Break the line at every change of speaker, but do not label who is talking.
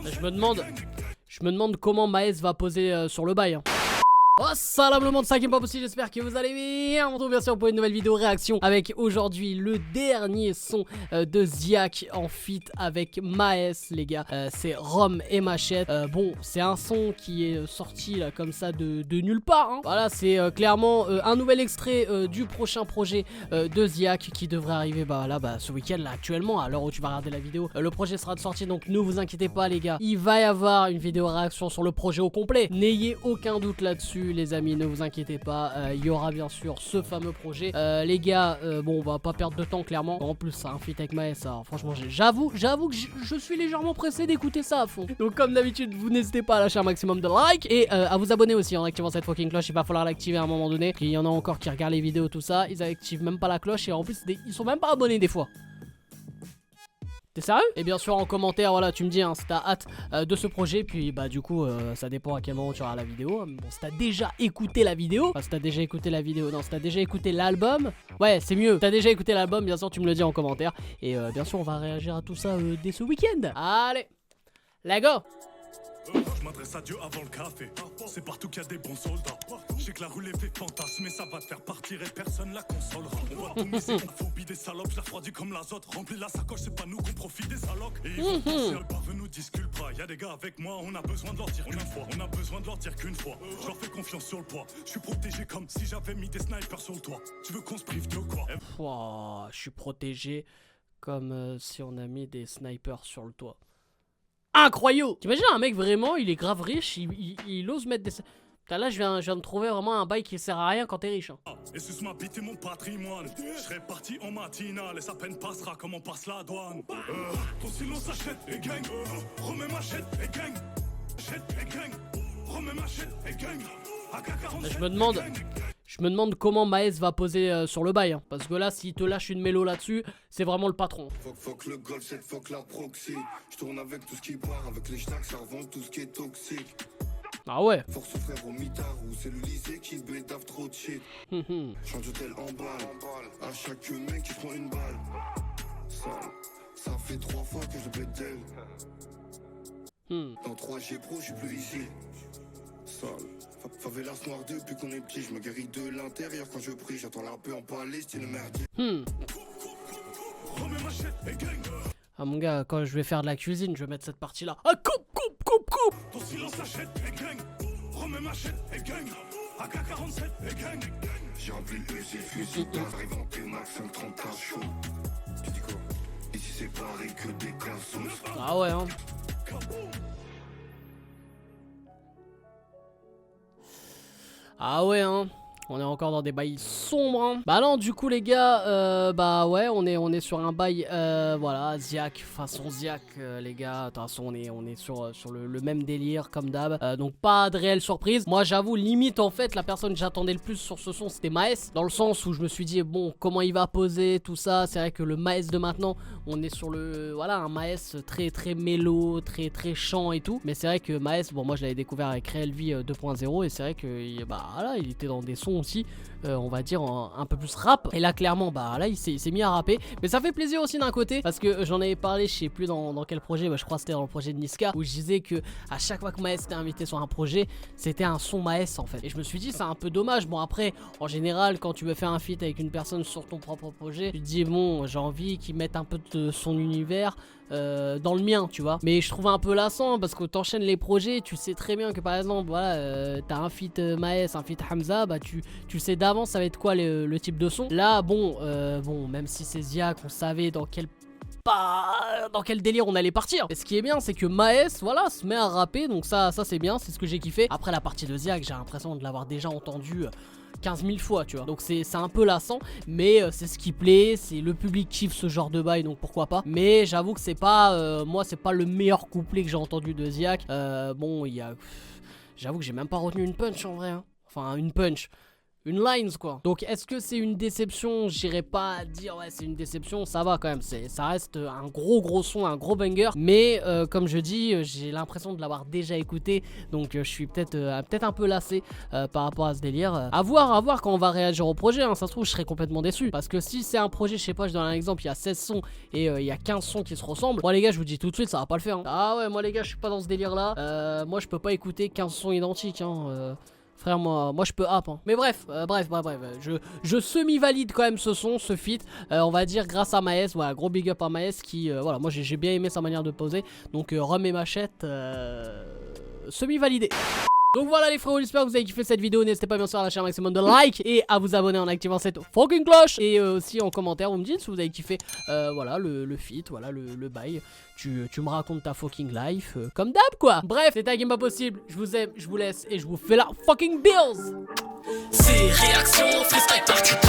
Je me demande comment Maes va poser sur le bail. Hein. Oh salam le monde, c'est Hakim Pop aussi, j'espère que vous allez bien. On se retrouve bien sûr pour une nouvelle vidéo réaction avec aujourd'hui le dernier son de Ziak en feat avec Maes les gars. C'est Rome et Machette. Bon, c'est un son qui est sorti là comme ça de nulle part. Hein. Voilà, c'est clairement un nouvel extrait du prochain projet de Ziak qui devrait arriver ce week-end là actuellement à l'heure où tu vas regarder la vidéo. Le projet sera de sortie donc ne vous inquiétez pas les gars. Il va y avoir une vidéo réaction sur le projet au complet. N'ayez aucun doute là-dessus. Les amis, ne vous inquiétez pas, il y aura bien sûr ce fameux projet. Les gars, bon, on va pas perdre de temps clairement. En plus, c'est un feat avec Maes. Alors, franchement, j'avoue que je suis légèrement pressé d'écouter ça à fond. Donc, comme d'habitude, vous n'hésitez pas à lâcher un maximum de likes et à vous abonner aussi en activant cette fucking cloche. Il va falloir l'activer à un moment donné. Il y en a encore qui regardent les vidéos, tout ça. Ils activent même pas la cloche et en plus, ils sont même pas abonnés des fois. T'es sérieux? Et bien sûr en commentaire, voilà, tu me dis hein, si t'as hâte de ce projet. Puis bah du coup ça dépend à quel moment tu auras la vidéo. Bon, si t'as déjà écouté la vidéo, enfin si t'as déjà écouté la vidéo, non, si t'as déjà écouté l'album, ouais c'est mieux. Si t'as déjà écouté l'album, bien sûr tu me le dis en commentaire. Et bien sûr on va réagir à tout ça dès ce week-end. Allez, let's go.
Je m'adresse à Dieu avant le café. C'est partout qu'il y a des bons soldats. Je sais que la rue fait fantasme, mais ça va te faire partir et personne la consolera. On va tout miser contre phobie des salopes. Je la refroidis comme l'azote. Remplis la sacoche, c'est pas nous qu'on profite des allocs. Et ils vont penser, le parvenu nous disculpera. Y'a des gars avec moi, on a besoin de leur dire qu'une fois. On a besoin de leur dire qu'une fois. Je leur fais confiance sur le poids. Je suis protégé comme si j'avais mis des snipers sur le toit. Tu veux qu'on se prive de quoi?
Wow, je suis protégé comme si on a mis des snipers sur le toit. Incroyable! T'imagines un mec vraiment, il est grave riche, il ose mettre des... Putain là je viens de trouver vraiment un bail qui sert à rien quand t'es riche. Hein.
Et suce ma bite et mon patrimoine. Je serai parti en matinale et sa peine passera comme on passe la douane. Ton silence achète et gagne. Remets machette et gagne. Jette et gagne. Remets machette et gagne.
Je me demande comment Maes va poser sur le bail. Hein, parce que là, s'il te lâche une mélo là-dessus, c'est vraiment le patron.
Fuck le golf, cette fuck la proxy. Je tourne avec tout ce qui part, avec les stacks, ça revend tout ce qui est toxique.
Ah ouais.
Force frère au mitard ou c'est le lycée qui bédave trop de shit. Change d'hôtel en balle. À chaque mec qui prend une balle. Ça fait 3 fois que je bête d'elle. Dans 3G Pro, je suis plus ici. Favelas noir depuis qu'on est petit, je me guéris de l'intérieur quand je prie, j'entends la paix en Palestine, merde.
Ah mon gars, quand je vais faire de la cuisine, je vais mettre cette partie là. Ah coupe.
Ton silence achète et gagne. Remets machette et gagne. AK-47 et gagne.
J'ai rempli le fusil j'arrive en T-Max, 5-30 par chaud. Tu dis quoi? Ici c'est pareil que des cassos.
Ah ouais hein. Ah ouais hein. On est encore dans des bails sombres hein. Bah non du coup les gars bah ouais on est sur un bail voilà Ziak façon Ziak les gars. De toute façon on est sur le même délire comme d'hab donc pas de réelle surprise. Moi j'avoue limite en fait la personne que j'attendais le plus sur ce son c'était Maes. Dans le sens où je me suis dit bon comment il va poser tout ça. C'est vrai que le Maes de maintenant on est sur le voilà un Maes très mélo, très chant et tout. Mais c'est vrai que Maes bon moi je l'avais découvert avec Real Vie 2.0 et c'est vrai que bah voilà il était dans des sons aussi on va dire un peu plus rap et là clairement bah là il s'est mis à rapper mais ça fait plaisir aussi d'un côté parce que j'en avais parlé je sais plus dans quel projet bah, je crois que c'était dans le projet de Niska où je disais que à chaque fois que Maes était invité sur un projet c'était un son Maes en fait et je me suis dit c'est un peu dommage. Bon après en général quand tu veux faire un feat avec une personne sur ton propre projet tu te dis bon j'ai envie qu'il mette un peu de son univers dans le mien tu vois mais je trouve un peu lassant parce que t'enchaînes les projets tu sais très bien que par exemple voilà t'as un feat Maes un feat Hamza bah tu sais d'avance ça va être quoi le type de son là bon même si c'est Ziak on savait dans quel délire on allait partir. Et ce qui est bien c'est que Maes voilà se met à rapper donc ça c'est bien c'est ce que j'ai kiffé. Après la partie de Ziak j'ai l'impression de l'avoir déjà entendu 15 000 fois tu vois donc c'est un peu lassant mais c'est ce qui plaît, c'est le public kiffe ce genre de bail donc pourquoi pas. Mais j'avoue que c'est pas moi c'est pas le meilleur couplet que j'ai entendu de Ziak. Bon il y a j'avoue que j'ai même pas retenu une punch en vrai hein. Enfin une punch une lines quoi. Donc est-ce que c'est une déception? J'irais pas dire ouais c'est une déception, ça va quand même, ça reste un gros son, un gros banger, mais comme je dis, j'ai l'impression de l'avoir déjà écouté, donc je suis peut-être un peu lassé par rapport à ce délire. À voir quand on va réagir au projet, hein. Ça se trouve je serais complètement déçu, parce que si c'est un projet, je sais pas, je donne un exemple, il y a 16 sons et il y a 15 sons qui se ressemblent, moi les gars je vous dis tout de suite ça va pas le faire, hein. Ah ouais moi les gars je suis pas dans ce délire là, moi je peux pas écouter 15 sons identiques, hein. Frère, moi je peux hap, hein. Mais bref, je semi-valide quand même ce son, ce feat, on va dire grâce à Maes, voilà, gros big up à Maes qui, voilà, moi j'ai bien aimé sa manière de poser, donc Rhum et Machette, semi-validé. Donc voilà les frérots, j'espère que vous avez kiffé cette vidéo, n'hésitez pas bien sûr à lâcher un maximum de likes et à vous abonner en activant cette fucking cloche. Et aussi en commentaire vous me dites si vous avez kiffé voilà le feat, voilà le bail. Tu me racontes ta fucking life, comme d'hab quoi. Bref, c'était un game pas possible, je vous aime, je vous laisse et je vous fais la fucking bills.
C'est réaction, freestyle party.